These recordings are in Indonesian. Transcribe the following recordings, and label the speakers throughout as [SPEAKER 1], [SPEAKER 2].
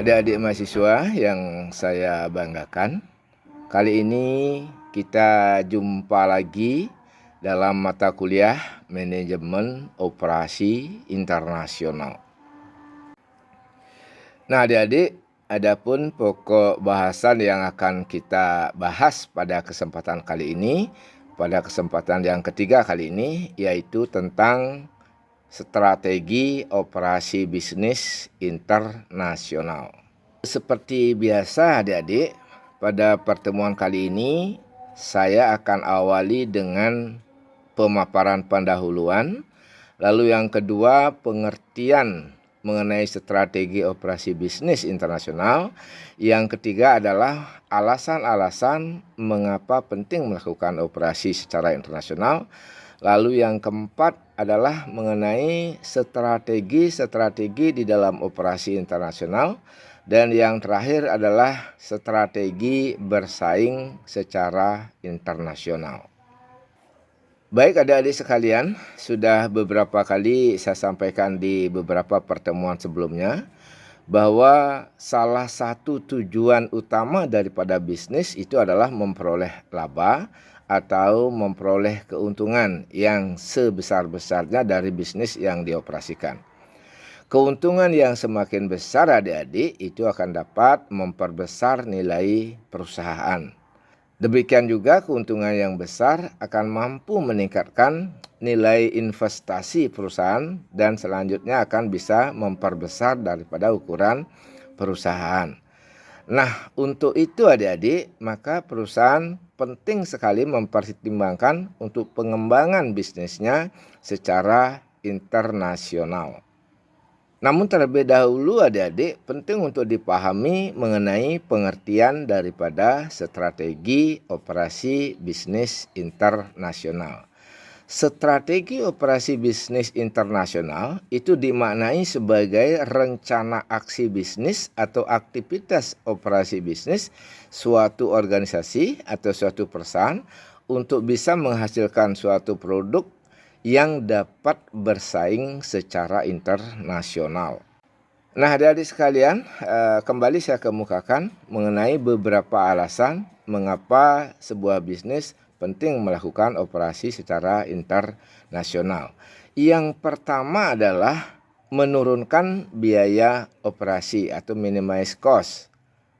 [SPEAKER 1] Adik-adik mahasiswa yang saya banggakan, kali ini kita jumpa lagi dalam mata kuliah Manajemen Operasi Internasional. Nah, adik-adik, adapun pokok bahasan yang akan kita bahas pada kesempatan kali ini, pada kesempatan yang ketiga kali ini, yaitu tentang strategi operasi bisnis internasional. Seperti biasa adik-adik, pada pertemuan kali ini saya akan awali dengan pemaparan pendahuluan, lalu yang kedua pengertian mengenai strategi operasi bisnis internasional, yang ketiga adalah alasan-alasan mengapa penting melakukan operasi secara internasional, lalu yang keempat adalah mengenai strategi-strategi di dalam operasi internasional, dan yang terakhir adalah strategi bersaing secara internasional. Baik adik-adik sekalian, sudah beberapa kali saya sampaikan di beberapa pertemuan sebelumnya bahwa salah satu tujuan utama daripada bisnis itu adalah memperoleh laba atau memperoleh keuntungan yang sebesar-besarnya dari bisnis yang dioperasikan. Keuntungan yang semakin besar adik-adik itu akan dapat memperbesar nilai perusahaan. Demikian juga keuntungan yang besar akan mampu meningkatkan nilai investasi perusahaan dan selanjutnya akan bisa memperbesar daripada ukuran perusahaan. Nah, untuk itu adik-adik, maka perusahaan penting sekali mempertimbangkan untuk pengembangan bisnisnya secara internasional. Namun terlebih dahulu adik-adik penting untuk dipahami mengenai pengertian daripada strategi operasi bisnis internasional. Strategi operasi bisnis internasional itu dimaknai sebagai rencana aksi bisnis atau aktivitas operasi bisnis suatu organisasi atau suatu perusahaan untuk bisa menghasilkan suatu produk yang dapat bersaing secara internasional. Nah, adik-adik sekalian, kembali saya kemukakan mengenai beberapa alasan mengapa sebuah bisnis penting melakukan operasi secara internasional. Yang pertama adalah menurunkan biaya operasi atau minimize cost.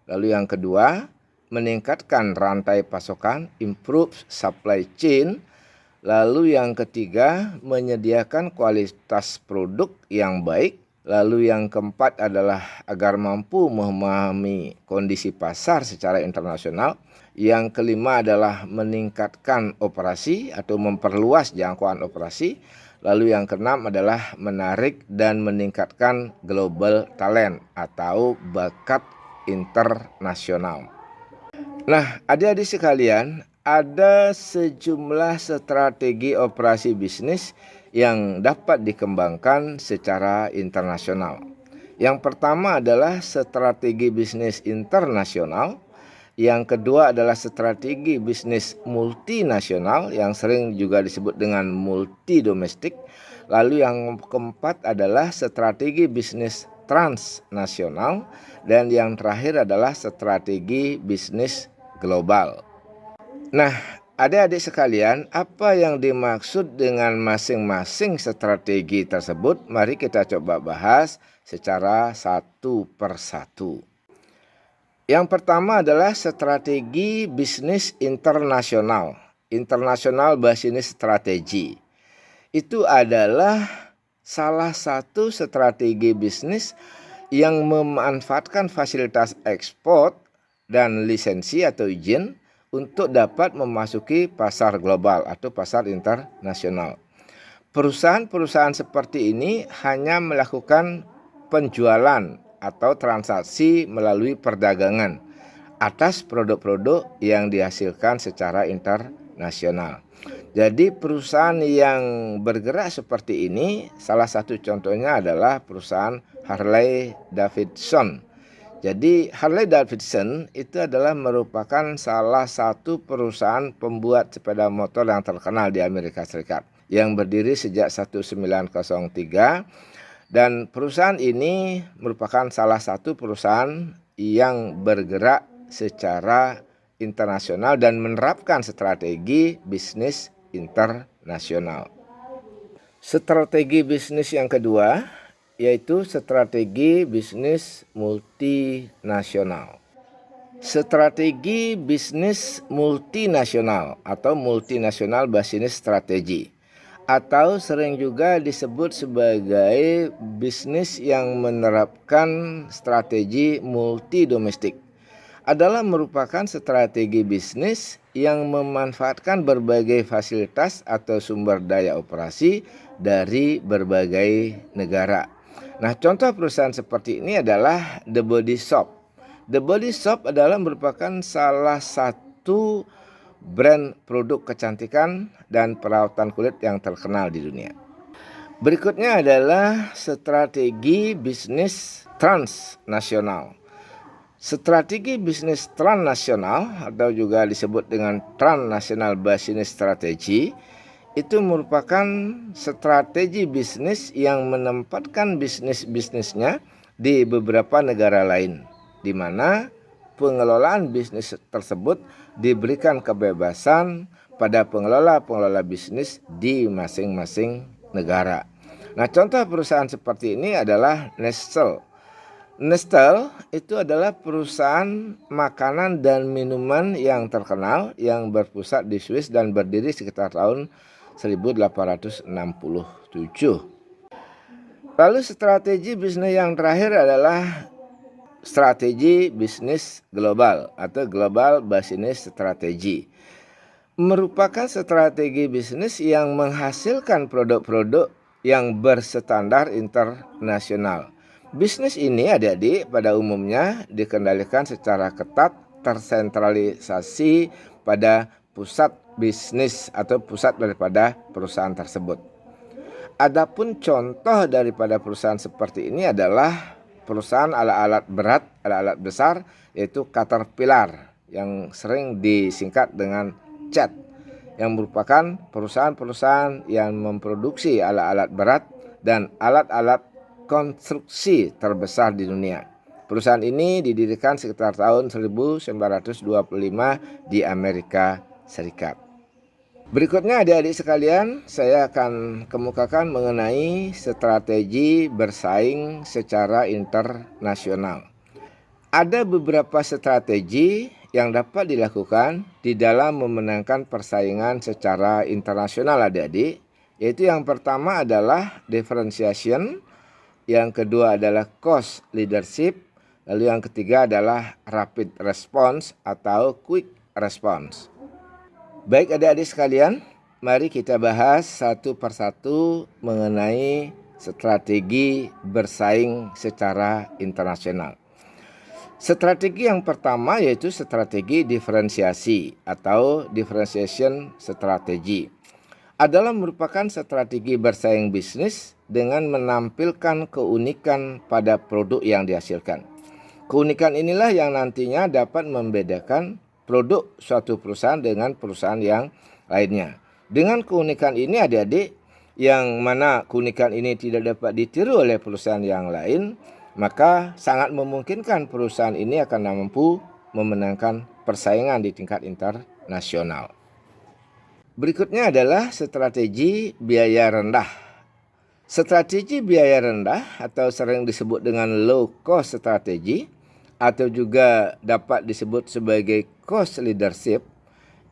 [SPEAKER 1] Lalu yang kedua, meningkatkan rantai pasokan, improve supply chain. Lalu yang ketiga, menyediakan kualitas produk yang baik. Lalu yang keempat adalah agar mampu memahami kondisi pasar secara internasional. Yang kelima adalah meningkatkan operasi atau memperluas jangkauan operasi. Lalu yang keenam adalah menarik dan meningkatkan global talent atau bakat internasional. Nah, adik-adik sekalian, ada sejumlah strategi operasi bisnis yang dapat dikembangkan secara internasional. Yang pertama adalah strategi bisnis internasional. Yang kedua adalah strategi bisnis multinasional yang sering juga disebut dengan multi domestik. Lalu yang keempat adalah strategi bisnis transnasional, dan yang terakhir adalah strategi bisnis global. Nah, adik-adik sekalian, apa yang dimaksud dengan masing-masing strategi tersebut? Mari kita coba bahas secara satu persatu. Yang pertama adalah strategi bisnis internasional. Internasional bahasa ini strategi. Itu adalah salah satu strategi bisnis yang memanfaatkan fasilitas ekspor dan lisensi atau izin untuk dapat memasuki pasar global atau pasar internasional. Perusahaan-perusahaan seperti ini hanya melakukan penjualan atau transaksi melalui perdagangan atas produk-produk yang dihasilkan secara internasional. Jadi perusahaan yang bergerak seperti ini, salah satu contohnya adalah perusahaan Harley Davidson. Jadi Harley Davidson itu adalah merupakan salah satu perusahaan pembuat sepeda motor yang terkenal di Amerika Serikat yang berdiri sejak 1903 Dan perusahaan ini merupakan salah satu perusahaan yang bergerak secara internasional dan menerapkan strategi bisnis internasional. Strategi bisnis yang kedua yaitu strategi bisnis multinasional. Strategi bisnis multinasional atau multinasional business strategy atau sering juga disebut sebagai bisnis yang menerapkan strategi multi domestik adalah merupakan strategi bisnis yang memanfaatkan berbagai fasilitas atau sumber daya operasi dari berbagai negara. Nah, contoh perusahaan seperti ini adalah The Body Shop. The Body Shop adalah merupakan salah satu brand produk kecantikan dan perawatan kulit yang terkenal di dunia. Berikutnya adalah strategi bisnis transnasional. Strategi bisnis transnasional atau juga disebut dengan transnational business strategy itu merupakan strategi bisnis yang menempatkan bisnisnya di beberapa negara lain, di mana pengelolaan bisnis tersebut diberikan kebebasan pada pengelola bisnis di masing-masing negara. Nah, contoh perusahaan seperti ini adalah Nestle. Nestle itu adalah perusahaan makanan dan minuman yang terkenal yang berpusat di Swiss dan berdiri sekitar tahun 1867. Lalu strategi bisnis yang terakhir adalah strategi bisnis global atau global business strategy. Merupakan strategi bisnis yang menghasilkan produk-produk yang berstandar internasional. Bisnis ini adik-adik pada umumnya dikendalikan secara ketat, tersentralisasi pada pusat bisnis atau pusat daripada perusahaan tersebut. Adapun contoh daripada perusahaan seperti ini adalah perusahaan alat-alat berat, alat-alat besar, yaitu Caterpillar yang sering disingkat dengan CAT, yang merupakan perusahaan-perusahaan yang memproduksi alat-alat berat dan alat-alat konstruksi terbesar di dunia. Perusahaan ini didirikan sekitar tahun 1925 di Amerika Serikat. Berikutnya adik-adik sekalian, saya akan kemukakan mengenai strategi bersaing secara internasional. Ada beberapa strategi yang dapat dilakukan di dalam memenangkan persaingan secara internasional adik-adik, yaitu yang pertama adalah differentiation, yang kedua adalah cost leadership, lalu yang ketiga adalah rapid response atau quick response. Baik adik-adik sekalian, mari kita bahas satu persatu mengenai strategi bersaing secara internasional. Strategi yang pertama yaitu strategi diferensiasi atau differentiation strategy. Adalah merupakan strategi bersaing bisnis dengan menampilkan keunikan pada produk yang dihasilkan. Keunikan inilah yang nantinya dapat membedakan produk suatu perusahaan dengan perusahaan yang lainnya. Dengan keunikan ini adik-adik, yang mana keunikan ini tidak dapat ditiru oleh perusahaan yang lain, maka sangat memungkinkan perusahaan ini akan mampu memenangkan persaingan di tingkat internasional. Berikutnya adalah strategi biaya rendah. Strategi biaya rendah atau sering disebut dengan low cost strategy atau juga dapat disebut sebagai cost leadership,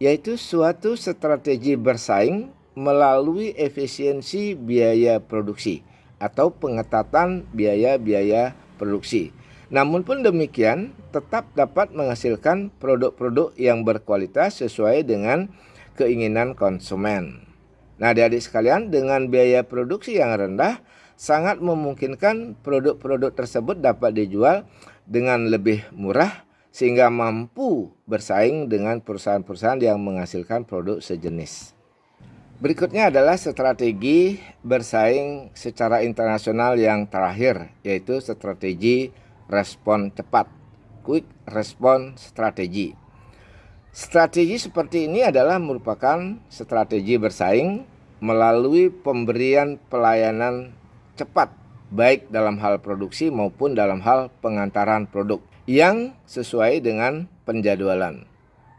[SPEAKER 1] yaitu suatu strategi bersaing melalui efisiensi biaya produksi atau pengetatan biaya-biaya produksi. Namun pun demikian, tetap dapat menghasilkan produk-produk yang berkualitas sesuai dengan keinginan konsumen. Nah, adik-adik sekalian, dengan biaya produksi yang rendah, sangat memungkinkan produk-produk tersebut dapat dijual dengan lebih murah sehingga mampu bersaing dengan perusahaan-perusahaan yang menghasilkan produk sejenis. Berikutnya adalah strategi bersaing secara internasional yang terakhir, yaitu strategi respon cepat, quick response strategy. Strategi seperti ini adalah merupakan strategi bersaing melalui pemberian pelayanan cepat baik dalam hal produksi maupun dalam hal pengantaran produk yang sesuai dengan penjadwalan.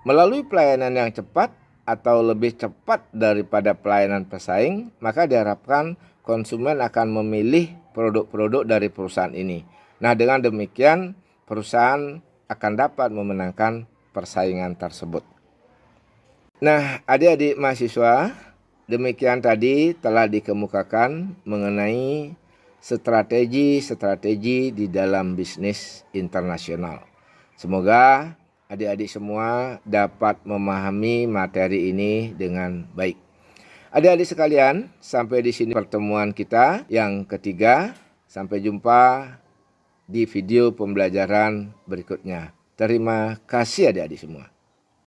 [SPEAKER 1] Melalui pelayanan yang cepat atau lebih cepat daripada pelayanan pesaing, maka diharapkan konsumen akan memilih produk-produk dari perusahaan ini. Nah, dengan demikian perusahaan akan dapat memenangkan persaingan tersebut. Nah, adik-adik mahasiswa, demikian tadi telah dikemukakan mengenai strategi-strategi di dalam bisnis internasional. Semoga adik-adik semua dapat memahami materi ini dengan baik. Adik-adik sekalian, sampai di sini pertemuan kita yang ketiga. Sampai jumpa di video pembelajaran berikutnya. Terima kasih adik-adik semua.